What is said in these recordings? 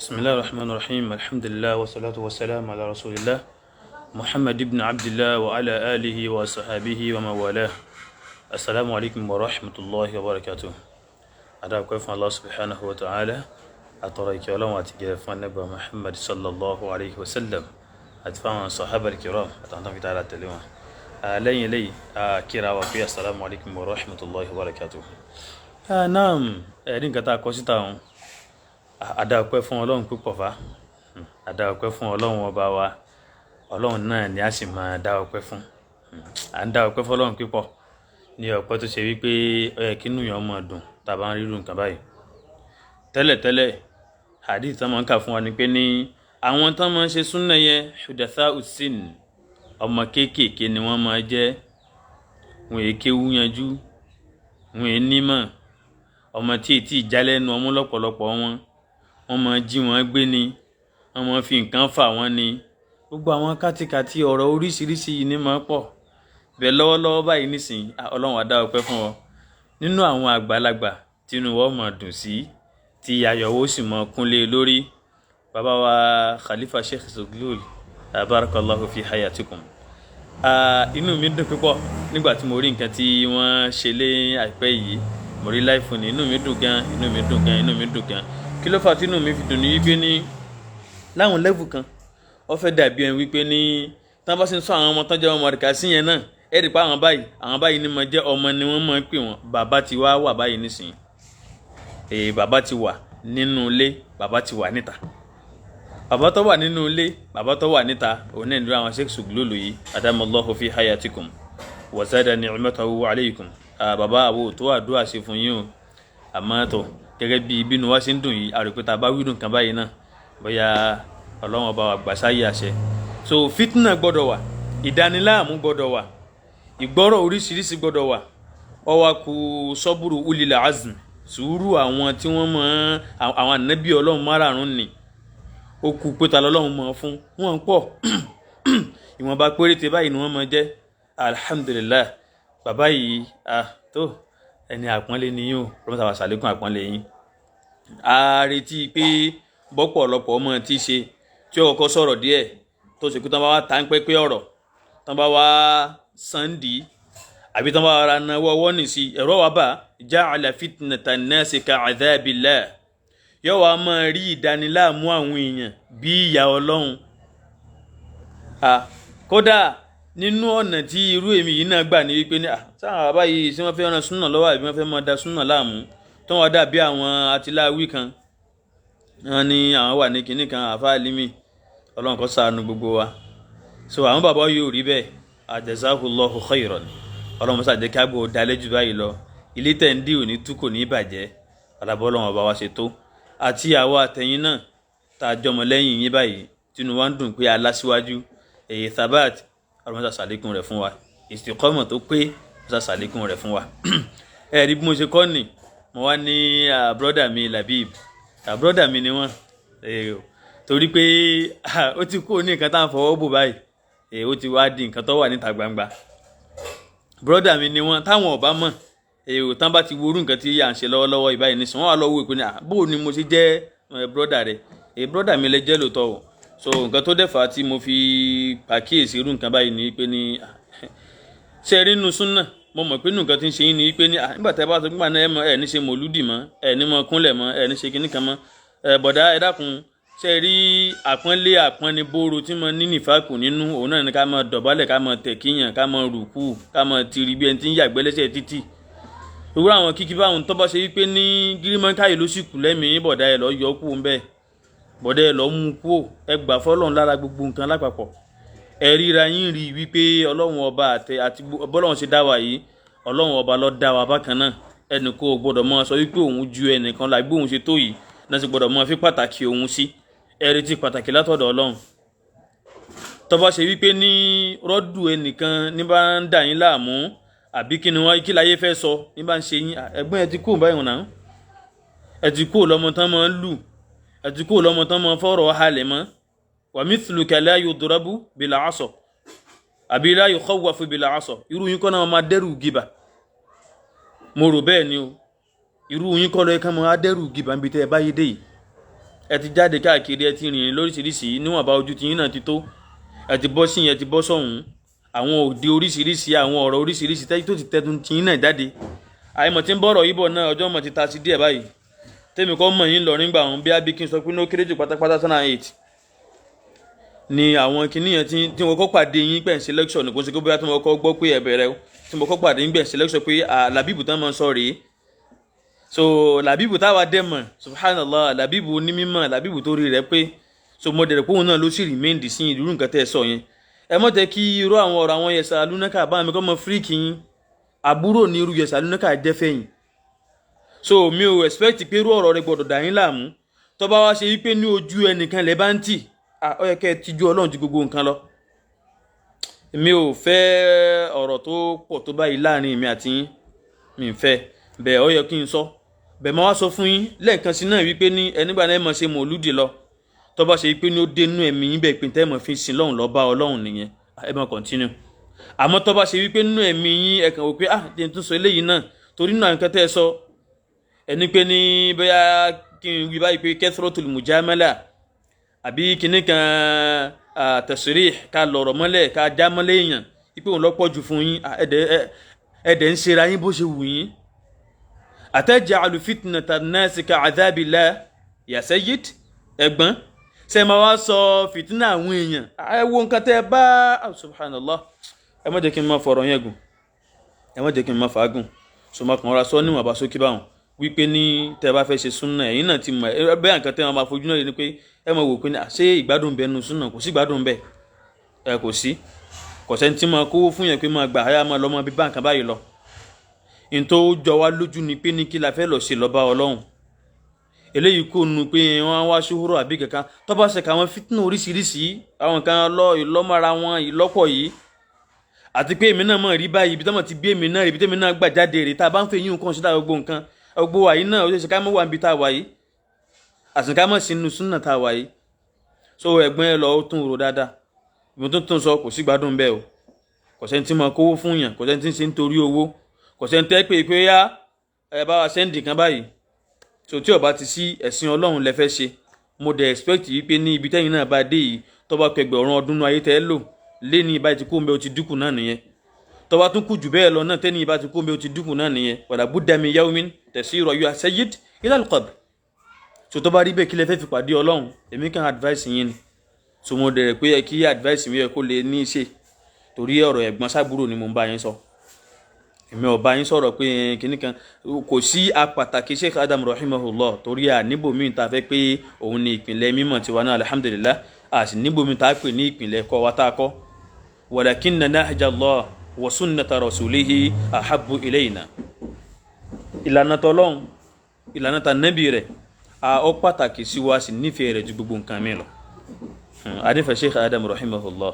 بسم الله الرحمن الرحيم الحمد لله والصلاة والسلام على رسول الله محمد بن عبد الله وعلى آله وصحبه ومن والاه السلام عليكم ورحمة الله وبركاته أدعو كيف الله سبحانه وتعالى أتريك الله وأتجاه فنبى محمد صلى الله عليه وسلم أتفهم الصحابة الكرام أتعطى في تعالى التلوان لين لي كرا وفي السلام عليكم ورحمة الله وبركاته نعم إذن كتا كوسيتا Ada ọpẹ́ fún Ọlọ́run púpọ̀ fa ada ọpẹ́ fún Ọlọ́run ọba wa Ọlọ́run náà ni a sì máa dá ọpẹ́ fún à ń dá ọpẹ́ fún Ọlọ́run púpọ̀ ní ọpẹ́ tó ṣe wípé ó yẹ kí inú yàn máa dùn tá bá ń rí irú nǹkan báyìí tẹ́lẹ̀tẹ́lẹ̀ hadith tán máa ń kà fún wa ni pé ní àwọn tán máa ń ṣe súnnà yẹn hudatha usin ọmọ kéékèèké ni wọ́n máa jẹ́ wọn èé kéwú yanjú wọn èé nímọ̀ ọmọ tí ètí ìjálẹ́nu ọmú lọ́pọ̀lọpọ̀ wọn máa jí wọn gbé ni wọ́n máa fi nǹkan fà wọ́n ni gbogbo àwọn kátikàti ọ̀rọ̀ oríṣiríṣi yìí ní máa pọ̀ bẹ́ẹ̀ lọ́wọ́lọ́wọ́ báyìí nísìn Ọlọ́run á dá ọpẹ́ fún ọ nínú àwọn àgbàlagbà tínú wọn máa dùn sí tí ayọ̀wó sì máa kúnlé lórí bàbá wa Khalifa Sheikh Zuglul barakallahu fi hayatikum inú mi dùn púpọ̀ nígbà tí mo rí nǹkan tí wọ́n ṣe lé àìpẹ́ yìí mo rí láìfún ni inú mi dùn gan kí ló fà tí inú mi fi dùn ní wípé ní láwọn level kan ó fẹ́ dàbí ẹni wípé ní tán bá ṣe ń sọ àwọn ọmọ tán jẹ́ ọmọ rìkà sí yẹn náà ẹ rí pa àwọn báyìí ni mo jẹ́ ọmọ ni wọ́n máa ń pè wọ́n bàbá ti wà báyìí nísìnyí bàbá ti wà nínú ilé bàbá ti wà níta bàbá tó wà nínú ilé bàbá tó wà níta òun náà ní àwọn Sheikh Zuglul yìí adamallahu fi hayatikum wa zada ni'matahu alaykum bàbá àwo tó àdúrà ṣe fún yín o àmọ́ tó gẹ́gẹ́ bí ìbínú wá sí ń dùn yìí àròpẹ́ta bá wídùn kan báyìí náà bóyá Ọlọ́run ọba wa gbàsáyé àṣẹ so fitna gbọ́dọ̀ wà ìdániláàmú gbọ́dọ̀ wà ìgbọ́rọ̀ oríṣiríṣi gbọ́dọ̀ wà ọwá kù sọ́bùrù ulil azm sùúrù àwọn tí wọ́n mọ̀ àwọn ànábì Ọlọ́run márààrún ni ó kù pété Ọlọ́run mọ̀ fún wọn pọ̀ ìwọ̀nba péréte báyìí ni wọ́n mọ̀ jẹ́ alhamdulillah bàbá yìí tó ẹni àpọ́nlé ni yín o rọ́mọ́sá wa ṣàlékún àpọ́nlé yín a retí pé bọ́pọ̀lọpọ̀ ọmọ tí ṣe tí ó kọ́kọ́ sọ̀rọ̀ díẹ̀ tó ṣe kú tán bá wá ta ń pẹ́pẹ́ ọ̀rọ̀ tán bá wá sànńdì àbí tán bá ra náwó ọwọ́ nì sí ẹ̀rọ wa bá ja'ala fitnatan nasi ka'adhabillah yóò wá máa rí ìdániláàmú àwọn èèyàn bí ìyà Ọlọ́run kódà nínú ọ̀nà tí irú èmi yìí náà gbà ní wípé ní sáwọn bàbá yìí sí wọ́n fẹ́ ran súnà lọ́wọ́ àbí wọ́n fẹ́ máa da súnà láàmú tó wọ́n dàbí àwọn atiláwí kan wọ́n ní àwọn wà ní kinní kan àfáà límì Ọlọ́run kó ṣàánú gbogbo wa so àwọn bàbá yóò rí bẹ́ẹ̀ ajazahullahu khairan Ọlọ́run mọ́sá jẹ́ kí á gbọ́ dalẹ́ jù báyìí lọ ilé tẹ̀ ń dí òní tú kò ní bàjẹ́ alábọ́ Ọlọ́run ọba wa ṣe tó àti àwa àtẹ̀yìn náà tá a jọmọ lẹ́yìn yín báyìí tínú wa ń dùn pé aláṣíwájú èyí thabat Ọlọ́run mọ́sá ṣàlékún rẹ̀ fún wa istiqama tó pé mọ́sá ṣàlékún rẹ̀ fún wa ẹ̀rí bí mo ṣe kọ́ ni mo wá ní brọ́dà mi Labib brọ́dà mi ni wọ́n torí pé ó ti kú ní nǹkan tá à ń fọwọ́ bò báyìí ó ti wá di nǹkan tó wà níta gbangba brọ́dà mi ni wọ́n táwọn ọba mọ̀ tán bá ti worú nǹkan tí à ń ṣe lọ́wọ́lọ́wọ́ ìbáyìí ní sìn wọ́n wá lọ́wọ́ ìpín ní bó ni mo ṣe jẹ́ brọ́dà rẹ̀ brọ́dà mi lè jẹ́ lóòótọ́ o so nǹkan tó dẹ̀fà tí mo fi pàkíyèsí irú nǹkan báyìí ni pé ní ṣe rí inú súnà mo mọ̀ pé nǹkan tí ń ṣe yín ni pé ní nígbà tẹ́ bá tó gbà náà ẹ̀ ní ṣe mọ̀lúdì mọ́ ẹ̀ ní mọ kúnlẹ̀ mọ́ ẹ̀ ní ṣe kinní kan mọ́ bọ̀dá ẹ dákun ṣe rí àpọ́nlé bóró tí mo ní nìfàkù nínú òun náà ni ká máa dọ̀bálẹ̀ ká máa tẹ̀ kíyàn ká máa rùkú ká máa tiri bí ẹni tí ń yàgbẹ́ lẹ́sẹ̀ títì irú àwọn kíkí báwọn tó bá ṣe wípé ní gírímọ́káyì ló sì kù lẹ́mìí bọ̀dá ẹ lọ yọ kú ń bẹ́ẹ̀ bọ̀dá ẹ lọ mú kú ẹ gbà fọ́lọ́run lára gbogbo nǹkan lápapọ̀ ẹ ríra yín rí wípé Ọlọ́run ọba àti bọ́lọ́run ṣe dá wa yìí Ọlọ́run ọba ló dá wa bákan náà ẹnì kò gbọdọ̀ máa sọ wípé òun ju ẹnìkan la gbé òun ṣe tó yìí náà sì gbọdọ̀ máa fi pàtàkì òun sí ẹ̀rí ti pàtàkì látọ̀dọ̀ Ọlọ́run tó bá ṣe wípé ní rọ́dù ẹnìkan ní bá ń dà yín láàmú àbí kí ni wọ́n kí láyé fẹ́ sọ ní bá ń ṣe yín ẹ̀gbọ́n ẹ ti kú báyìí wọn náà ẹ ti kú lọ́mọ tán máa ń lù ẹ ti kú lọ́mọ tán máa fọ́rọ̀ halẹ̀ mọ́ wa mithluka la yudrabu bil asa àbí la yukhawwafu bil asa irú yín kọ́ náà máa dẹ́rù gíba mo rò bẹ́ẹ̀ ni o irú yín kọ́ lọ ẹ̀ka máa dẹ́rù gíba níbi tẹ́ ẹ báyé dé yìí ẹ ti jáde káàkiri, ẹ ti rìn lóríṣiríṣi, níwọ̀nba ojú tiyín náà ti tó, ẹ ti bọ́ sí yẹn, ẹ ti bọ́ sọ́hún, àwọn òde oríṣiríṣi, àwọn ọ̀rọ̀ oríṣiríṣi tẹ́jú tó ti tẹ́tun tiyín náà jáde. àìmọ̀ tí ń bọ̀rọ̀ yìí bọ̀ náà ọjọ́ mọ̀ ti ta sí díẹ̀ báyìí. tèmi kọ́ mọ̀ yín lọ nígbà wọn bí abikin sọ pé ní ó kéré jù pátápátá 2008 ni àwọn kìnìyàn tí wọ́n kọ́ pàdé yín pẹ̀ ń ṣe lẹ́kṣọ̀ ní kò sí pé bóyá tí wọ́n kọ́ gbọ́ pé ẹ bẹ̀rẹ̀ tí wọ́n kọ́ pàdé yín pẹ̀ ń ṣe lẹ́kṣọ̀ pé làbíbù tán máa ń sọ rèé. so làbíbù táwa dẹ̀ mọ̀ subhanallah, làbíbù onímọ̀, làbíbù tó rí rẹ̀ pé so mo dẹ̀rẹ̀ pé òun náà ló sì remained sí irú nǹkan tẹ́ ẹ sọ yẹn. ẹ mọ̀ tẹ́ kí irú àwọn ọ̀rọ̀ àwọn yẹsà lúnákà bá mi kọ́ mọ fíríkì yín, àbúrò ní irú yẹsà lúnákà jẹ́ fẹ́yìn. so mi ò expect pé irú ọ̀rọ̀ rẹ gbọ́dọ̀ dà yín láàmú tó bá wá ṣe wípé ní ojú ẹnìkan lẹ bá ń tì ó yẹ kẹ́ ẹ tijú Ọlọ́run ju gbogbo nǹkan lọ. mi ò fẹ́ ọ̀rọ̀ tó pọ̀ tó báyìí láàrin mi àti yín, mi ń fẹ́ bẹ́ẹ̀ ó yẹ kí n sọ bẹ́ẹ̀ máa wá sọ fún yín lẹ́ẹ̀kan sí náà wípé ní ẹnígbà náà mọ̀ ṣe mọ̀lúdì lọ tó bá ṣe wípé ní ó dénú ẹ̀mí yín bẹ́ẹ̀ pé tẹ́ mọ̀ fi sin lọ́hùn lọ bá Ọlọ́run nìyẹn, ẹ máa continue. àmọ́ tó bá ṣe wípé nínú ẹ̀mí yín ẹ kàn wò pé jẹ́ n tún sọ eléyìí náà torí náà nǹkan tẹ́ ẹ sọ ẹni pé ní bóyá kí n wí báyìí pé kathratul mujamala àbí kinní kan tasrih ká lọ̀rọ̀ mọ́lẹ̀ ká já mọ́lẹ̀ èèyàn wípé òun lọ́pọ̀ jù fún yín, ẹ̀dẹ̀ ń ṣera yín bó ṣe wù yín. ataj'alu fitnata nnasi ka'adhabillah ya sayyid, ẹ̀gbọ́n ṣe máa wá sọ fìtínà àwọn èèyàn. ẹ wo nǹkan tẹ́ ẹ bá subhanallah, ẹ má jẹ́ kí n máa fọ̀rọ̀ yẹn gùn, ẹ má jẹ́ kí n máa fàágùn. so máa kàn ra sọ níwọ̀n bá sókè báwọn wípé ní tẹ́ bá fẹ́ ṣe súnà ẹ̀yin náà ti mọ̀ bẹ́ẹ̀ nǹkan tẹ́ wọn máa fojú náà rí ni pé ẹ máa wò pé ṣé ìgbádùn bẹ́ẹ̀ nu súnà, kò sí ìgbádùn bẹ́ẹ̀, ẹ kò sí, kò sẹ́ni tí máa kówó fún yẹn pé máa gbà áyá máa lọ máa bí bá nǹkan báyìí lọ. n tó jọ wá lójú ni pé ní kí la fẹ́ lọ ṣe lọ́ba Ọlọ́run. eléyìí kò nu pé wọ́n wá ṣòro àbí kankan tó bá ṣe káwọn fitna oríṣiríṣi àwọn kan ìlọ́mọ́ra wọn ìlọ́pọ̀ yìí àti pé èmi náà mọ̀ rí báyìí ibi táwọn ti bí èmi náà rí ibi tẹ́mi náà gbà jáde rè tá a bá ń fẹ́ yín nǹkan ṣe dá gbogbo nǹkan gbogbo wàyí náà ó ṣe ká mọ́ wà níbi tá a wà yìí àti ká mọ̀ sínú súnà tá a wà yìí. so ẹ̀gbọ́n ẹ lọ tún rò dáadáa, ìbò tó tún sọ kò sí gbádùn bẹ́ẹ̀ o, kò sẹ́ni tí mo kówó fún yàn, kò sẹ́ni tí ń ṣe nítorí owó, kò sẹ́ni tẹ́ pé yá ẹ bá wa sẹ́ndì kan báyìí. so tí ó bá ti sí ẹ̀sìn Ọlọ́run lẹ fẹ́ ṣe, mo dẹ̀ expect yìí pé ní ibi tẹ́yìn náà bá dé yìí tó bá kẹgbẹ̀rún ọdún náà ayé tẹ́ lò lé ní ibà ti kó ń bẹ ó ti dínkù náà nìyẹn, tó bá tún kù jù bẹ́ẹ̀ lọ náà tẹ́ni ibà ti kó ń bẹ ó ti dínkù náà nìyẹn. wala budda min yawmin tasiru ya sayyid ila al-qabr. so tó bá rí bẹ́ẹ̀ kí lẹ fẹ́ fi pàdé Ọlọ́run, èmi kan advice yín ni. so mo dẹ̀ pé kí advice mi yẹ kó lè ní í ṣe torí ọ̀rọ̀ ẹ̀gbọ́n sábúrò ni mo ń bá yín sọ. èmi ò bá yín sọ̀rọ̀ pé kinní kan kò sí apàtàkì Sheikh Adam rahimahullah torí níbòmí ta fẹ́ pé òun ni ìpìlẹ̀ mímọ̀ tiwa náà alhamdulillah, sì níbòmí ta pè ní ìpìlẹ̀ kọ́ wa tá a kọ́. walakinna nahja Allah wa sunnata rasulihi ahabbu ilayna. ìlànà tọlọ́hun ìlànà ta nẹ́bì rẹ̀ ó pàtàkì sí wa, sì nífẹ̀ẹ́ rẹ̀ ju gbogbo nǹkan mi lọ. adífẹ́ Sheikh Adam rahimahullah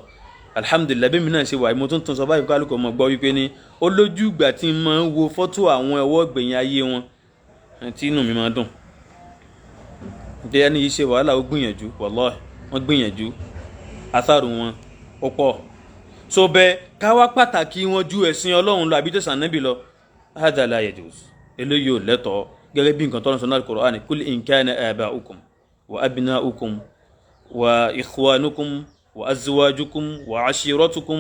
alhamdulillah bí mi náà ṣe wà mo tún sọ báyìí kálukú ọmọ gbọ́ wípé ní ó lójú ìgbà tí n máa ń wo fọ́tò àwọn ẹwọ́ gbẹ̀yìn ayé wọn tí inú mi máa dùn. ǹjẹ́ ẹni yìí ṣe wàhálà ó gbìyànjú, wallahi wọ́n gbìyànjú, atharu wọn ó pọ̀. so bẹ́ẹ̀ ká wá pàtàkì wọn ju ẹ̀sìn Ọlọ́run lọ àbí tẹ̀sán Nábì lọ, hadha la yajuz, eléyìí ò lẹ́tọ̀ọ́ gẹ́gẹ́ bí nǹkan tọ́lọ́ sọ náà al-Qur'an, kul in kana aba'ukum wa abna'ukum wa ikhwanukum وأزواجكم وعشيرتكم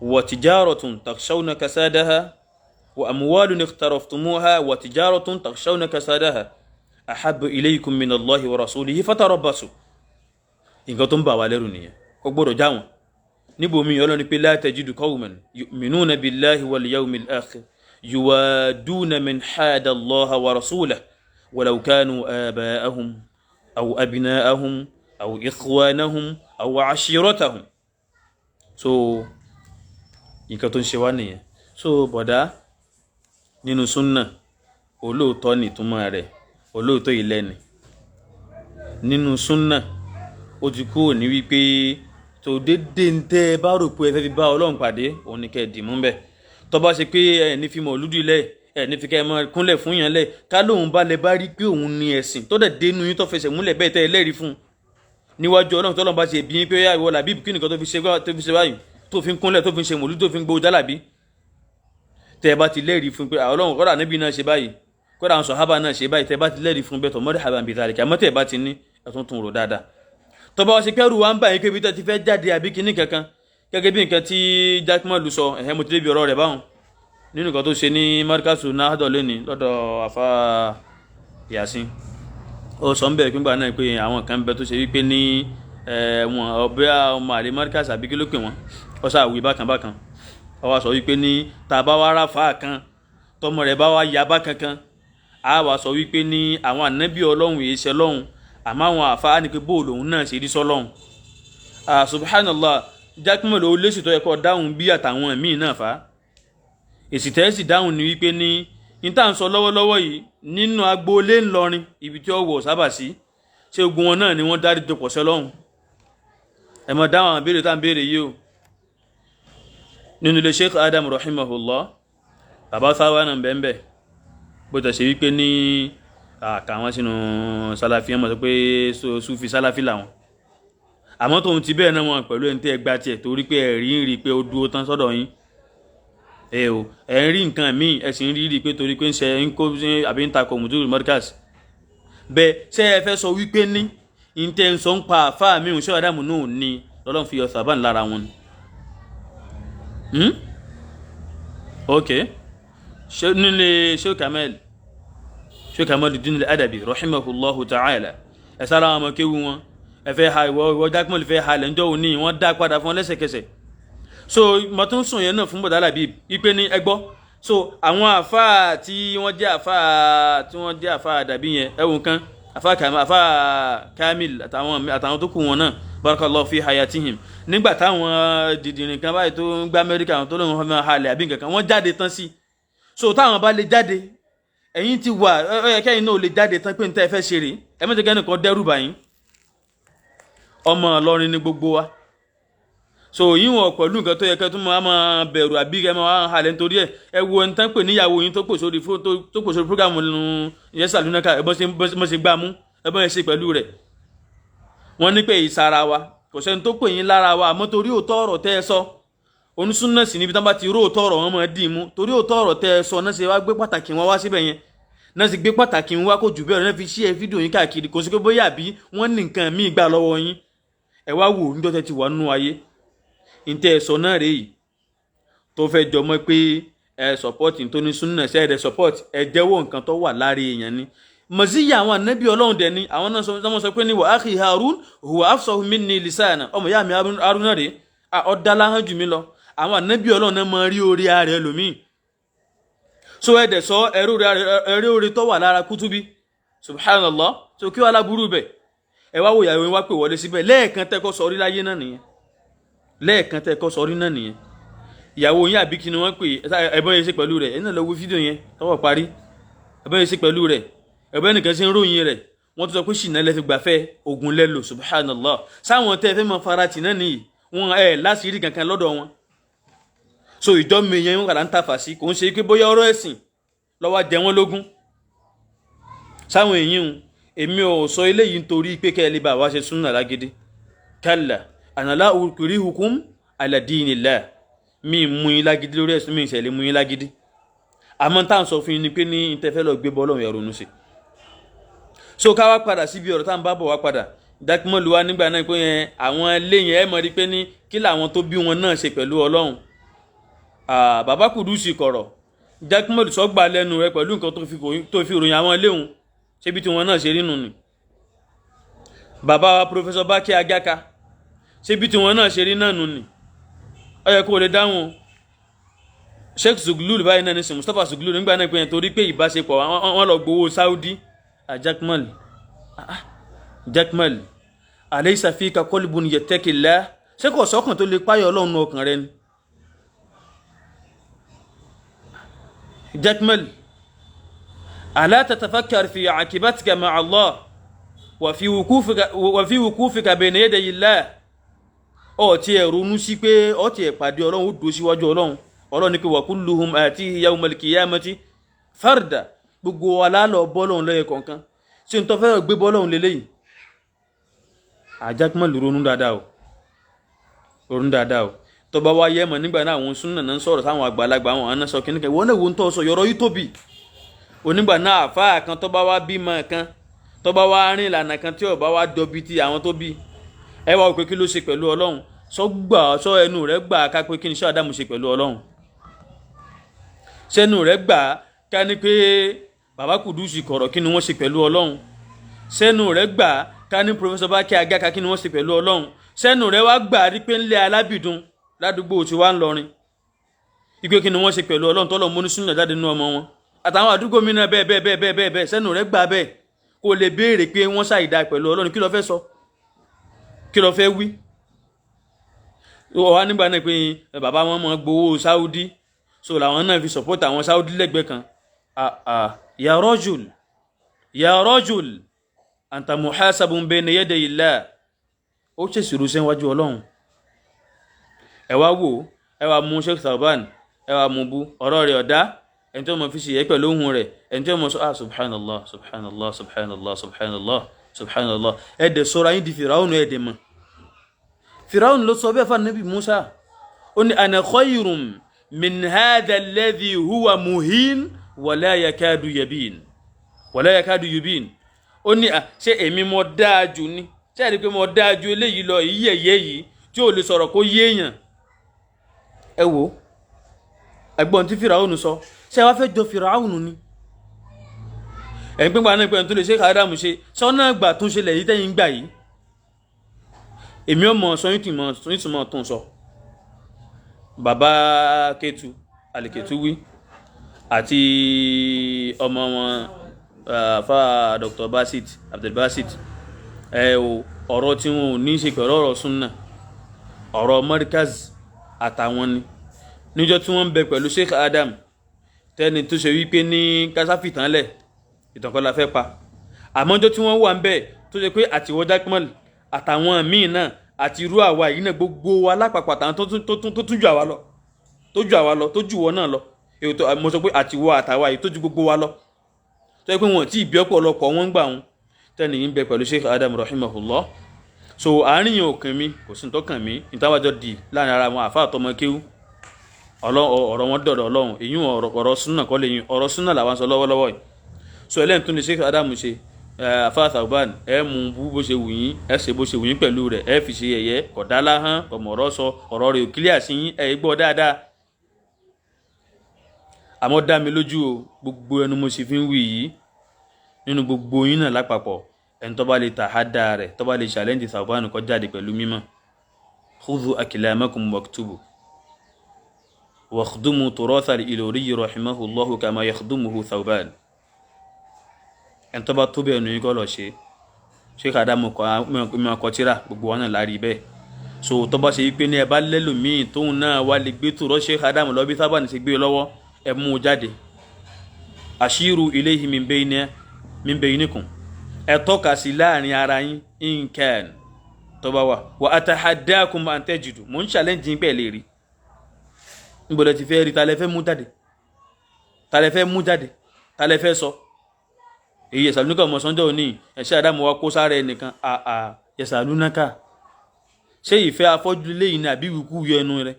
وتجارة تخشون كسادها وأموال اقترفتموها وتجارة تخشون كسادها أحب إليكم من الله ورسوله فتربصوا. nǹkan tó ń bà wá lẹ́rù nìyẹn, kò gbọ́dọ̀ já wọn. níbomi Ọlọ́run pé la tajidu qawman yu'minuna billahi wal yawmil akhir yuwaduna man hada Allaha wa rasulahu walau kanu aba'ahum aw abna'ahum aw ikhwanahum aw ashiratahum. so nǹkan tó ń ṣe wá nìyẹn. so bọ̀dá nínú súnà olóòótọ́ ni ìtumọ̀ rẹ̀, olóòótọ́ ilẹ̀ ni nínú súnà. ó ti kúrò ní wípé tó dédé ń tẹ́ bá rò pé ẹ fẹ́ fi bá Ọlọ́run pàdé òun ni kẹ́ ẹ̀ dì mú bẹ́ẹ̀. tó bá ṣe pé ẹ̀ ní fi mọ̀lúdì lẹ̀ ẹ̀ ní fi kẹ́ ẹ máa kúnlẹ̀ fún yàn lẹ̀, ká lóun bá lẹ bá rí pé òun ni ẹ̀sìn tó dẹ̀ dénú yín tó fẹsẹ̀ múlẹ̀ bẹ́ẹ̀ tẹ́ ẹ lẹ́rìí fún níwájú Ọlọ́run tó lọ́n bá ṣe bí yín pé ìwọ làbí kí nìkan tó fi ṣe báyìí tó fi ń kúnlẹ̀ tó fi ń ṣe mọ̀lúdì tó fi ń gbowó jálàbí. tẹ́ ẹ bá ti lẹ́rìí fún pé Ọlọ́run kọ́dà Nábì náà ṣe báyìí, kọ́dà àwọn sàhábà náà ṣe báyìí, tẹ́ ẹ bá ti lẹ́rìí fún bẹ́ẹ̀ tó marhaban bi dhalika. àmọ́ tẹ́ ẹ bá ti ní ẹ̀tún tún rò dáadáa tó bá wá sí kẹ́rù wa ń bá yín kébi tó ti fẹ́ jáde àbí kinní kankan gẹ́gẹ́ bí nǹkan tí Jakmal sọ ẹ̀hẹ́ mo ti débi ọ̀rọ̀ rẹ̀ báwọn nínú nǹkan tó ṣe ní markazu nahdo lónìí lọ́dọ̀ àfa Yasin ó sọ ń bẹ̀rẹ̀ pínpà náà pé àwọn kan bẹ tó ṣe wípé ní wọn ọbẹ̀ ọmọ àlè markazu àbí kí ló pè wọ́n ó sàwí bákan bákan ó wá sọ wípé ní tá a bá wá ráfà kan tọmọ rẹ̀ bá wá ya bákan kan a wá sọ wípé ní àwọn ànábì Ọlọ́run èyí ṣe lọ́hùn àmọ́ àwọn àfa ni pé bóòlù òun náà ṣe rí sọ́lọ́hùn subhanallah Jakmal ó lésì tó yẹ kó dáhùn bí àtàwọn míì náà fa èsì tẹ́sì dáhùn ni wípé ní níta ń sọ lọ́wọ́lọ́wọ́ yìí nínú agboolé ńlọrin ibi tí ó wọ̀ sábà sí ṣé ogun wọn náà ni wọ́n dárí tó pọ̀ sọ́lọ́hùn ẹ mọ̀ dáhùn àwọn béèrè tá à ń béèrè yìí o nínú ilé Sheikh Adam rahimahullah bàbá sáwà náà bẹ́ẹ̀ bó tẹ̀ ṣe wípé ní àkàwọn sínú sálàfí ọmọ sọ pé Sufi sálàfí làwọn àmọ́ tóun ti bẹ́ẹ̀ náà wọn pẹ̀lú ẹni tí ẹ gbá tiẹ̀ torí pé ẹ̀rí ń rí i pé ó dúró tán sọ́dọ̀ yín ẹ̀ ń rí nǹkan míì ẹ̀ sì ń rí i pé torí pé ń ṣe ń kó àbí ń takò mùtúrù mọ́díkàs bẹ́ẹ̀ ṣé ẹ fẹ́ sọ wípé ní ìtẹ̀ ń sọ ń pa àfáà mi ò ṣé Ádámù náà ní lọ́lọ́run fi ọ̀sà bá ń lára wọn ni ok ṣé nílé Sheikh Kamaluddin al-Adabi rahimahullahu ta'ala ẹ̀ sára àwọn ọmọ kéwu wọn ẹfẹ ha ìwọ Jakmal fẹ́ ha lẹ́njọ́ òní wọ́n dá padà fún lẹ́sẹ̀kẹsẹ̀ so mo tún sùn yẹn náà fún bọ̀dá làbí ipe ní ẹgbọ́ so àwọn àfáà tí wọ́n jẹ́ àfáà dàbí yẹn ẹ̀wọ̀n kan àfáà Kamil àtàwọn tó kù wọn náà barakallahu fi hayatihim nígbà táwọn dìdìrín kan báyìí tó ń gbá Amẹ́ríkà tó lóun fẹ́ halẹ̀ àbí nǹkan kan wọ́n jáde tán sí so táwọn bá lè jáde ẹ̀yin ti wà ẹ̀kẹ́yìn náà lè jáde tán pé níta ẹ fẹ́ ṣeré ẹ mẹ́tẹ̀ẹ́ kẹ́nìkan dẹ́rù báyìí ọmọ Ìlọrin ní gbogbo wa so yíwọ̀n pẹ̀lú nǹkan tó yẹ kẹ́ tó máa bẹ̀rù àbí kẹ́ máa halẹ̀ nítorí ẹ wo ẹni tán pè níyàwó yín tó pò sórí program ìyẹn sàlúnàkà ẹbọ́n ṣe gbá mú ẹbọ́n ṣe pẹ̀lú rẹ̀ wọ́n ní pé ìsara wa kò sẹ́ni tó pè yín lára wa àmọ́ torí òótọ́ ọ̀rọ̀ tẹ́ ẹ sọ onísúnnà sí níbi tán bá ti ró òótọ́ ọ̀rọ̀ wọn máa dì mú torí òótọ́ ọ̀rọ̀ tẹ́ ẹ sọ náà ṣe wá gbé pàtàkì wọn wá síbẹ̀ yẹn náà sì gbé pàtàkì wọn wá kó jù bẹ́ẹ̀ náà fi ṣí ẹ fídíò yín káàkiri kò sí pé bóyá àbí wọ́n ní nǹkan míì gbà lọ́wọ́ yín ẹ wá wò níjọ́ tẹ́ ti wà nínú ayé ntẹ́ ẹ sọ náà rèé tó fẹ́ jọmọ́ pé ẹ sọpọ́tì tó ní súnà ṣe ẹ support ẹ jẹ́wọ́ nǹkan tó wà lára èèyàn ni mọ̀síyà àwọn ànábì Ọlọ́run dẹ̀ ni àwọn náà sọ pé ní wa akhi Harun huwa afsahu minni lisana ọmọ ìyá mi Harun náà rèé ọ̀dàlá hàn jù mí lọ àwọn ànábì Ọlọ́run náà máa rí orí ara ẹ lòmíì so ẹ dẹ̀ sọ ẹ̀rí orí tó wà lára kútúbí subhanallah so kí wàá láburú bẹ̀ ẹ wá wò ìyàwó yín wá pè wọlé síbẹ̀ lẹ́ẹ̀kan tẹ́kọ̀ sọrí láyé náà nìyẹn lẹ́ẹ̀kan tẹ́kọ̀ sọrí náà nìyẹn ìyàwó yín àbí kí ni wọ́n pè ẹ̀bọ́n yẹn ṣe pẹ̀lú rẹ̀ ẹ̀ náà lọ wo fídíò yẹn tọwọ́ parí ẹ̀bọ́n yẹn ṣe pẹ̀lú rẹ̀ ẹ̀bọ́n nìkan ṣe ń ròyìn rẹ̀ wọ́n tún sọ pé ṣìnà lẹ́fi gbàfẹ́ ogun lẹ́lò subhanallah sáwọn tẹ́ fẹ́ mọ farati náà nìyí wọn láṣìírí kankan lọ́dọ̀ wọn so ìjọ́mi yẹn wọn kàdá ń tàfà sí kò ń ṣe pé bóyá ọ̀rọ̀ ẹ̀sìn lọ́wọ́ jẹ wọ́n lógún sáwọn èyí èmi ò sọ eléyìí nítorí pé kẹ́ ẹ lè bá wa ṣe súnà lágídí kálà ànàlá òkúrí hukum ala dinillah mi mú yín lágídí lórí ẹ̀sùn mi ìṣẹ̀lẹ̀ mú yín lágídí àmọ́ tá à ń sọ fún yín ni pé ní ìtẹ́fẹ́ lọ gbé bọ́ọ̀lù ẹ̀rọ nù sí so ká wá padà síbi ọ̀rọ̀ tá à ń bá bọ̀ wá padà Jakmal wa nígbà náà pé yẹn àwọn eléyìn ẹ̀ mọ̀ rí pé ní kí làwọn tó bí wọn náà ṣe pẹ̀lú Ọlọ́run bàbá Kudusi kọ̀rọ̀ Jakmal sọ́gbà lẹ́nu rẹ̀ pẹ̀lú nǹkan tó fi ròyìn àwọn eléhùn ṣébi tí wọn náà ṣe rí nù ni bàbá wa Professor Baki Agaka ṣébi tí wọn náà ṣe rí náà nù ni ó yẹ kó lè dáhùn Sheikh Zuglul báyìí náà ní sin Mustapha Zuglul nígbà náà pé yẹn torí pé ìbáṣepọ̀ wọn lọ gbowó Saudi Jakmal alaysa fika qalbun yattaqillah ṣé kò sọ́kàn tó lè páyọ̀ Ọlọ́run ọkàn rẹ ni Jakmal ألا تتفكر في عاقبتك مع الله وفي وقوفك بين يدي الله ó tiẹ̀ ronú sí pé ó tiẹ̀ pàdé Ọlọ́run ó dúró síwájú Ọlọ́run ní pé wa kulluhum atihi yawmal qiyamati farda gbogbo wa la lọ bọ́lọ́run lẹ́yẹ kọ̀ọ̀kan ṣé n tó fẹ́ gbé bọ́lọ́run lélẹ́yìn Jakmal ronú dáadáa o tó bá wá yẹ mọ̀ nígbà náà àwọn súnnà náà ń sọ̀rọ̀ sáwọn àgbàlagbà àwọn àna sọ kìnnìkan wọ́n náà wo ń tọ́ sọ yọ̀rọ̀ yìí tóbi onígbà náà àfáà kan tó bá wá bímọ kan tó bá wá rìn ìlànà kan tí ó bá wá dọbi ti àwọn tó bí ẹ wá pé kí ló ṣe pẹ̀lú Ọlọ́run sọ ẹnu rẹ̀ gbà ká pé kí ni ṣé Ádámù ṣe pẹ̀lú Ọlọ́run sẹ́nu rẹ̀ gbà ká ní pé bàbá Kùdùsì kọ̀rọ̀ kí ni wọ́n ṣe pẹ̀lú Ọlọ́run sẹ́nu rẹ̀ gbà ká ní Professor Bákí Agáka kí ni wọ́n ṣe pẹ̀lú Ọlọ́run sẹ́nu rẹ̀ wá gbà rí pé ńlẹ̀ Alábìdún ládùúgbò tí wá ń lọrin ìgbé kí ni wọ́n ṣe pẹ̀lú Ọlọ́run tọ́lọ̀ mú ní súnà jáde nínú ọmọ wọn àtàwọn àdúgbò mi náà bẹ́ẹ̀ sẹ́nu rẹ̀ gbà bẹ́ẹ̀ kó lè béèrè pé wọ́n ṣàìdá pẹ̀lú Ọlọ́run kí ló fẹ́ sọ kí ló fẹ́ wí wọ́n wá nígbà náà pé bàbá wọn mọ̀ gbowó Saudi so làwọn náà fi support àwọn Saudi lẹ́gbẹ̀ẹ́ kan ya rajul anta muhasabun bayna yaday Allah ó ṣe ìṣirò sẹ́wájú Ọlọ́run ẹ wá wò ẹ wá mú Sheikh Thaoban ẹ wá mú bú ọ̀rọ̀ rẹ̀ ọ̀dá ẹni tí wọ́n mọ̀ fi ṣe yẹ pẹ̀lú ohun rẹ̀ ẹni tí wọ́n mọ̀ sọ subhanallah subhanallah subhanallah subhanallah subhanallah ẹ̀dẹ̀ sọ́ra yín di Fìràwùn ẹ̀dẹ̀ mọ̀ Fìràwùn ló sọ bẹ́ẹ̀ fún Ànábì Musa ó ní ana khayrun min hadha alladhi huwa muhin wala yakadu yubin ó ní ṣé èmi mo dáa jù ni ṣé ẹ̀rí pé mo dáa ju eléyìí lọ ìyẹ̀yẹ́ yìí tí ò lè sọ̀rọ̀ kó yéèyàn ẹ wò ẹgbọ́n tí Fìràwùn sọ ṣé wàá fẹ́ jọ Fìràwùn ni ẹ̀yin pípa náà pẹ̀lú tó lè ṣe Ádámù ṣe sọ́nà àgbà tó ń ṣe lẹ̀ yìí tẹ́yìn gbà yìí èmi ọmọ sọyún tì mọ̀ tó ń sọ bàbá Kétu Àlìkétu wí àti ọmọ wọn fa Dr. Basit Abdelbasit ọ̀rọ̀ tí wọn ò ní ṣe pẹ̀lú ọ̀rọ̀ súnà ọ̀rọ̀ Markaz àtàwọn ni níjọ́ tí wọ́n ń bẹ pẹ̀lú Sheikh Adam tẹ́ni tó ṣe wípé ní kásáfìtánlẹ̀ ìtànkọ́ la fẹ́ pa àmọ́jọ́ tí wọ́n wà ń bẹ tó ṣe pé àtiwọ́ Jaqmal àtàwọn míì náà àti irú àwa yìí náà gbogbo wa lápapọ̀ àtàwọn tó tún jù àwa lọ tó jù wọ́n náà lọ mo sọ pé àtiwọ́ àtàwa yìí tó ju gbogbo wa lọ tó yẹ pé wọn tí ìbí ọ̀pọ̀lọpọ̀ wọn gbà wọn tẹ́ni yìí ń bẹ pẹ̀lú Sheikh Adam rahimahullah so àárín yẹn ò kàn mí kò sí tó kàn mí ìtawájọ́ di láàrin ara wọn àfa àtọmọ kéwú ọ̀rọ̀ wọn dọ̀dọ̀ Ọlọ́run èyí ọ̀rọ̀ súnà kọ́ lẹ́yìn ọ̀rọ̀ súnà làwọn sọ lọ́wọ́lọ́wọ́ yìí so ẹlẹ́yìn tó ní Sheikh Adam ṣe àfa Thaoban ẹ mú bú bó ṣe wù yín ẹ ṣe bó ṣe wù yín pẹ̀lú rẹ̀ ẹ fi ṣe yẹ̀yẹ́ kọ̀dá láhán ọmọọ̀rọ̀ sọ ọ̀rọ̀ rẹ̀ ò kílíà sí yín ẹ gbọ́ dáadáa àmọ́ dá mi lójú o gbogbo ẹnu mo sì fi ń wí yìí nínú gbogbo yín náà lápapọ̀ ẹni tó bá lè tàhádà rẹ̀ tó bá lè challenge Thaoban kó jáde pẹ̀lú mímọ́ khudhu aklamakum waktubu wakhdumu turatha al-Ilori rahimahullahu kama yakhdumuhu Thaoban ẹni tó bá tó bẹ́ẹ̀ nù yín kọ́ lọ ṣe Sheikh Adam mímọ́ kọtíra gbogbo wọn náà lárí bẹ́ẹ̀ so tó bá ṣe wípé ní ẹ bá lẹ́lòmíì tóun náà wá lè gbé tòrọ́ Sheikh Adam lọ bí Thaoban ṣe gbé lọ́wọ́ ẹ mú jáde ashiru ilayhi min baynikum ẹ tọ́ka sí láàrin ara yín in kan tó bá wà wa atahaddakum an tajidu mò ń challenge yín pẹ̀ lè rí níbọ̀dẹ̀ ti fẹ́ rí ta lẹ fẹ́ mú jáde ta lẹ fẹ́ sọ èyí Yasalunaka ọmọ Sunday òní ẹ̀ṣẹ́ Adamu wa kó sára ẹnìkan Yasalunaka ṣé ìfẹ́ afọ́jú léyìn ní àbí wíkú yọ ẹnu rẹ̀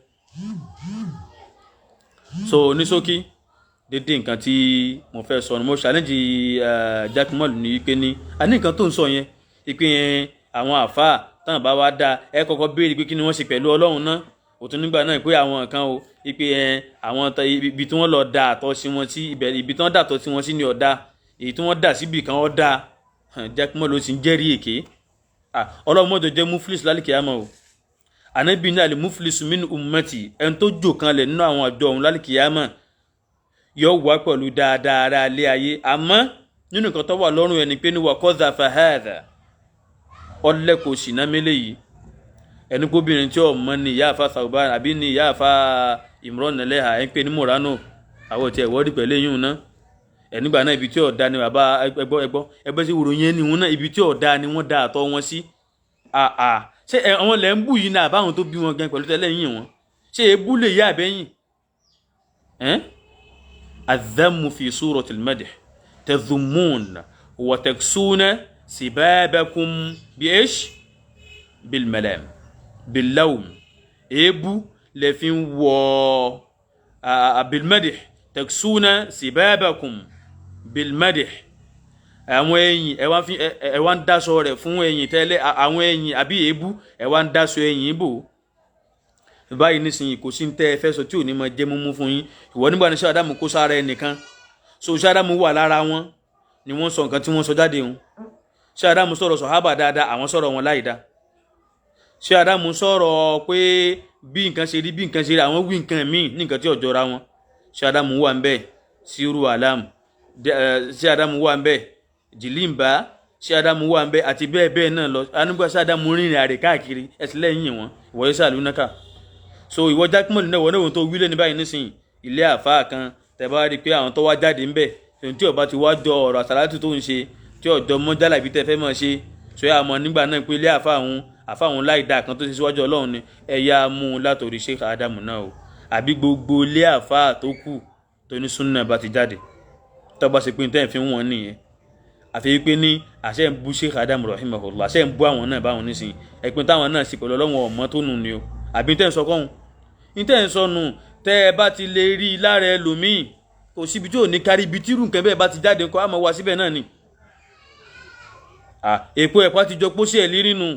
so ní ṣókí dédé nǹkan tí mo fẹ́ sọ ni mo challenge Jaqmal ní wípé ní a ní nǹkan tó ń sọ yẹn wípé àwọn àfáà táwọn bá wá dá ẹ kọ́kọ́ béèrè pé kí ni wọ́n ṣe pẹ̀lú Ọlọ́run náà òtún nígbà náà pé àwọn kan o wípé àwọn ibi tí wọ́n lọ da àtọ̀ sí wọn sí ibi tí wọ́n dàtọ̀ sí wọn sí ni ọ̀dà èyí tí wọ́n dà síbi kan ọ̀dà Jaqmal ló ti ń jẹ́rìí èké Ọlọ́run mọ́jọ jẹ́ muflis lálìkìyàmọ̀ o Ànábì ní al-muflisu min ummati ẹni tó jò kan lẹ̀ nínú àwọn àjọ òun lálìkìyàmọ̀ yóò wá pẹ̀lú dáadáa ara ilé ayé àmọ́ nínú nǹkan tó wà lọ́rùn ẹni pé ní wa qadhafa hadha ọlẹ́kọ̀ọ́ ṣìnà mélé yìí ẹni gbóbìnrin tí ọmọ ní ìyá àfa Thaoban àbí ní ìyá àfa Imran Eleha ẹ̀ ń pè ní Morano àwọn tí ẹ̀wọ́dì pẹ̀lú eyín náà ẹ̀nígbà náà ibi tí ọ̀dà ni bàbá ẹgbẹ́ sí wòrò yẹn ni wọn náà ibi tí ọ̀dà ni wọ́n da àtọ̀ wọn sí ṣé àwọn lẹ́ ń bù yìí náà àbáwọn tó bí wọn gan pẹ̀lú tẹ́lẹ̀ yìn wọn ṣé ebú lè yá àbẹ́yìn الذم في سورة المدح تذمون وتكسون سبابكم بإيش بالملام باللوم إبو لفين و بالمدح تكسون سبابكم بالمدح àwọn ẹ̀yìn ẹ wá ń dáṣọ rẹ̀ fún ẹ̀yìn tẹ́lẹ̀ àwọn ẹ̀yìn àbí èébú ẹ wá ń dáṣọ ẹ̀yìn bò báyìí nísìnyí kò sí tẹ́ ẹ fẹ́ sọ tí ò ní máa jẹ́ múmú fún yín ìwọ nígbà ní Sheikh Adamu kó sára ẹnìkan so Sheikh Adamu wà lára wọn ni wọ́n sọ nǹkan tí wọ́n sọ jáde hùn Sheikh Adamu sọ̀rọ̀ sàhábà dáadáa àwọn sọ̀rọ̀ wọn láì dá Sheikh Adamu sọ̀rọ̀ pé bí nǹkan ṣe rí àwọn wí nǹkan míì ní nǹkan tí ò jọra wọn Sheikh Adamu wà ń bẹ Siru Alam Sheikh Adamu wà ń bẹ Jilimba Sheikh Adamu wà ń bẹ àti bẹ́ẹ̀ bẹ́ẹ̀ náà lọ anúgbà Sheikh Adamu rìnrìn àrè káàkiri ẹ̀sìn lẹ́yìn wọn ìwọ yóò sàlùnákà so ìwọ jákèmọ́lì náà wọ́n náà tó wílé ní báyìí nísìnyí ilé àfáà kan tẹ̀bá rí pé àwọn tó wá jáde ń bẹ̀ tí ọba ti wá jọ ọ̀rọ̀ àsàlátù tó ń ṣe tí ọjọ́ mọ́jálà ibi tẹ́ fẹ́ mọ̀ ṣe so yà mọ̀ nígbà náà pé ilé àfáà òun láì dáa kan tó ṣe síwájú Ọlọ́run ni ẹ̀yà mú un látòrí Sheikh Adamu náà o àbí gbogbo ilé àfáà tó kù tó ní súnà bá ti jáde tó bá ṣe pé tẹ́ ẹ̀ fi wọ́n nìyẹn àfi pé ní àṣẹ ń bú Sheikh Adamu rahimahullah àṣẹ ń bú àwọn náà báwọn nísìnyí ẹ̀pin táwọn náà sì pẹ̀lú Ọlọ́run ọ̀mọ́ tó nù ni o àbí tẹ́ ń sọ kọ́hún ìtẹ́ ń sọnù tẹ́ ẹ bá ti lè rí i lára ẹlòmíì kò síbi tí ò ní kárí ibi tí irú nǹkan bẹ́ẹ̀ bá ti jáde kọ́ àmọ́ wá síbẹ̀ náà ni èpo ẹ̀pá ti jọ pósí ẹ̀ lírí nù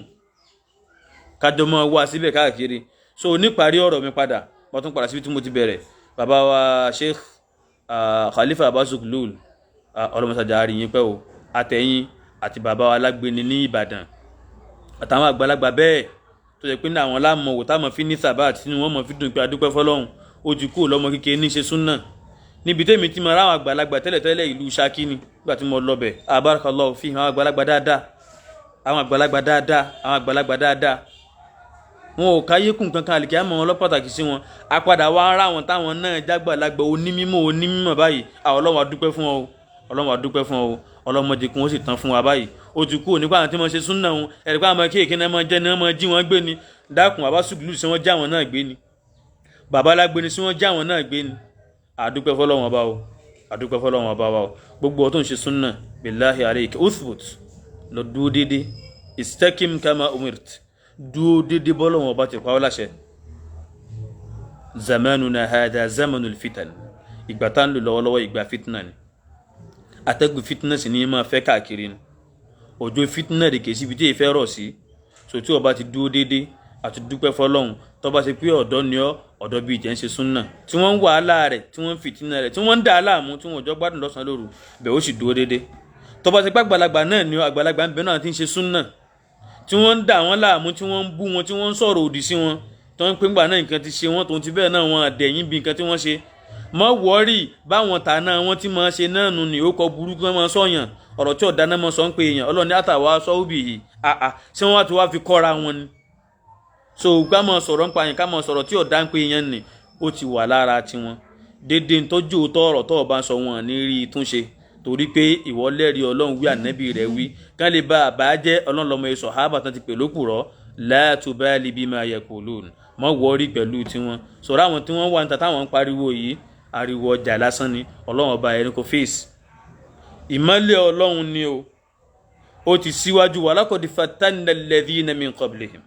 kájọ mọ́ wá síbẹ̀ káàkiri so níparí ọ̀rọ̀ mi padà wọ́n tún padà síbi tí mo ti bẹ̀rẹ̀ bàbá wa Sheikh Khalifa Abbas Zuglul ọlọ́mọsàjà àríyìn pẹ́ o àtẹ̀yìn àti bàbá wa Alágbèní ní Ìbàdàn àtàwọn àgbàlagbà bẹ́ẹ̀ tó yẹ pé ní àwọn láàmú wò táwọn fi ní sabat sínú wọn mọ̀ fi dùn pé adúpẹ́ fọlọ́hún ó ti kú lọ́mọ kékeré ní ṣe súnà níbi tẹ́mi tí mo ra àwọn àgbàlagbà tẹ́lẹ̀tẹ́lẹ̀ ìlú Ṣakí ni nígbà tí mo lọ bẹ̀ barakallahu fi àwọn àgbàlagbà dáadáa wọn ò káyé kùn kankan àlìkí àmọ́ wọn lọ́pàtàkì sí wọn apàdà wa ara wọn táwọn náà jágbàlagbà onímọ̀ báyìí Ọlọ́run adúpẹ́ fún ọ ọlọ́mọdé kún ó sì tán fún wa báyìí ó ti kú nípa àwọn tí wọ́n ṣe súnà wọn ẹ̀rí pé àwọn kéèké náà máa jẹ́ náà máa jí wọn gbé ni dákun Abbas Zuglul sí wọ́n já wọn náà gbé ni bàbá Alágbèní sí wọ́n já wọn náà gbé ni àdúpẹ́ fọlọ́wọn ọba wa o gbogbo ọ̀tún ṣe súnà billahi alayka uthbut lọ dúó dédé istakim kama umirt dúó dédé bọ́lọ́wọn ọba ti pa ọ́ láṣẹ zamanuna hada zamanul fitan ìgbà tá ń lò lọ́wọ́lọ́wọ́ ìgbà fitna ni atẹ́gùn fitna sì ní máa fẹ́ káàkiri ni òjò fitna rè kèsì ibi tí èèfẹ́ rọ̀ sí so tí ọba ti dúró déédé àti dúpẹ́ fọlọ́hún tọ́ba ṣe pé ọ̀dọ́ ni ọ́ ọ̀dọ́ bíi ìjẹ́ ń ṣe súnà tí wọ́n ń wàhálà rẹ̀ tí wọ́n ń fìtínà rẹ̀ tí wọ́n ń dà á láàmú tí wọ́n ò jọ gbádùn lọ́sàn-án lóru bẹ̀ ó sì dúró déédé tọ́ba ṣe pé àgbàlagbà náà ni ọ́ àgbàlagbà ń bẹ náà ti ń ṣe súnà tí wọ́n ń dà wọ́n láàmú tí wọ́n ń bú wọn tí wọ́n ń sọ̀rọ̀ òdì sí wọn tí wọ́n ń pè ńgbà náà nǹkan ti ṣe wọ́n tòun ti bẹ́ẹ̀ náà wọn àdẹ̀yìn bí nǹkan tí wọ́n ṣe mọ́ wọ́ọ̀rì báwọn tà náà wọ́n ti máa ṣe náà nù ní ó kọ burúkú náà máa sọ̀yàn ọ̀rọ̀ tí ọ̀dá náà máa sọ ń pè èèyàn ọlọ́ni àtàwà sọ́ọ́bì yìí ṣé wọ́n wá ti wá fi kọ́ra wọn ni so ká máa sọ̀rọ̀ ń pa yẹn ká máa sọ̀rọ̀ tí ọ̀dá ń pè èèyàn ni ó ti wà lára tiwọn dédé ń tọ́jú òótọ́ ọ̀rọ̀ tó ọba sọ wọn ní rí i túnṣe torí pé ìwọ lẹ́rìí Ọlọ́run wí ànábì rẹ̀ wí kán lè bá àbájẹ́ Ọlọ́run lọ́mọ èso àhábà tán ti pè lókùrọ́ la tubali bima yaqulun mọ́ wọ́ọ́rì pẹ̀lú tiwọn sọ̀rọ̀ àwọn tí wọ́n wà níta táwọn ń pariwo yìí ariwo ọjà lásán ni Ọlọ́run ọba ẹni kò fèsì ìmọ́lẹ̀ Ọlọ́run ni ó ti síwájú wa laqad fatanna alladhina min qablihim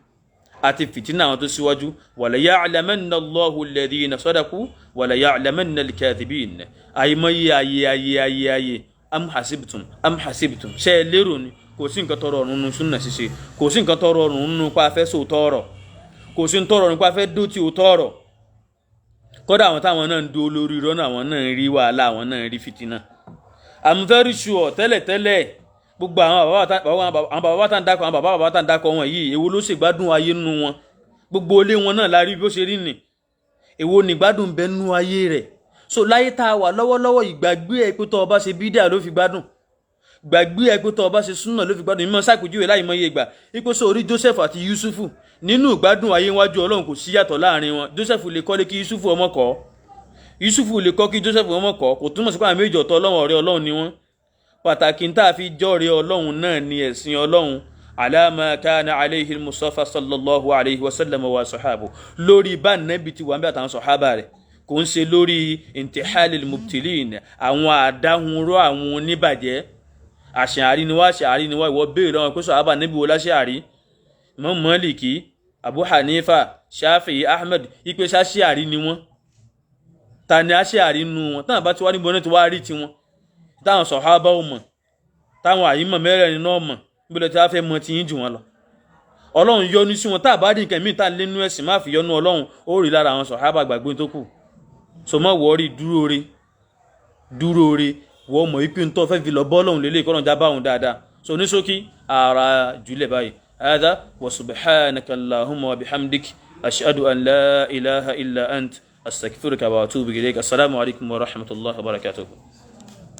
àti fìtínà àwọn tó síwájú wala ya'lamanna Allahu alladhina sadaqu wala ya'lamanna al-kadhibin àìmọye ayé am hasibtum ṣe lérò ni kò sí nǹkan tọrọ ọ̀run nínú súnà ṣíṣe kò sí nǹkan tọrọ ọ̀run nínú pa fẹ́ sọ tọrọ kò sí tọrọ nípa fẹ́ dó tí ó tọrọ kódà àwọn táwọn náà ń dó lórí rọ́nà àwọn náà ń rí wàhálà àwọn náà ń rí fìtínà I'm very sure tẹ́lẹ̀tẹ́lẹ̀ gbogbo àwọn bàbá tá ń dákọ̀ wọn yìí èwo ló ṣègbádùn ayé nínú wọn gbogbo ilé wọn náà la rí bí ó ṣe rí nì èwo ní gbádùn bẹ nínú ayé rẹ̀ so láyé tá a wà lọ́wọ́lọ́wọ́ ìgbàgbé ẹ̀ pé tó ọba ṣe bídíà ló fi gbádùn gbàgbé ẹ̀ pé tó ọba ṣe súnà ló fi gbádùn ìmọ̀ ṣàpèjúwe láì mọye ìgbà ipò sọ orí Joseph àti Yusufu nínú ìgbádùn ayé wájú Ọlọ́run kò sí yàtọ̀ láàrin wọn Joseph lè kọ́lé kí Yusufu ọmọ kọ́ Yusufu lè kọ́ kí Joseph ọmọ kọ́ kò túmọ̀ sí pé àwọn méjì ọ̀tọ̀ Ọlọ́run ọ̀rẹ́ Ọlọ́run ni wọ́n pàtàkì tá a fi jọ́rẹ̀ Ọlọ́run náà ni ẹ̀sìn Ọlọ́run ala ma kana alayhi al-Mustafa sallallahu alayhi wa sallam wa sahabu lórí bá nẹ́bi ti wà ń bẹ́ àtàwọn sọ̀hábà rẹ̀ kò ń ṣe lórí intihalil mubtilin àwọn àdáhunró àwọn oníbàjẹ́ àṣàrí ni wá ìwọ béèrè lọ́wọ́ pé sọ̀hábà nẹ́bi wo láṣàrí Imam Maliki Abu Hanifa Shafi'i Ahmed ipe ṣáṣàrí ni wọ́n ta ni àṣàrí nu wọn táwọn bá ti wá níbo náà ti wá rí tiwọn táwọn sọ̀hábà ò mọ̀ táwọn àyímọ̀ mẹ́rẹ̀ẹ̀rin náà mọ̀ níbo lẹ ti wá fẹ́ mọ ti yín jù wọn lọ. Ọlọ́run yọ́nú sí wọn tá a bá dín nǹkan míì tá a lé nínú ẹ̀sìn má fi yọ́nú Ọlọ́run ó rí lára àwọn sàhábà gbàgbé tó kù. So mọ́ wọ́ọ́rì dúró re wọ́n mọ̀ wípé ń tọ́ fẹ́ fi lọ bọ́ lọ́hùn lélẹ̀ kọ́nà jábá òun dáadáa. So ní ṣókí ara jùlẹ̀ báyìí. Hadha wa subhanaka Allahumma wa bihamdik ashhadu an la ilaha illa ant astaghfiruka wa atubu ilayk. Assalamu alaikum wa rahmatullahi wa barakatuh.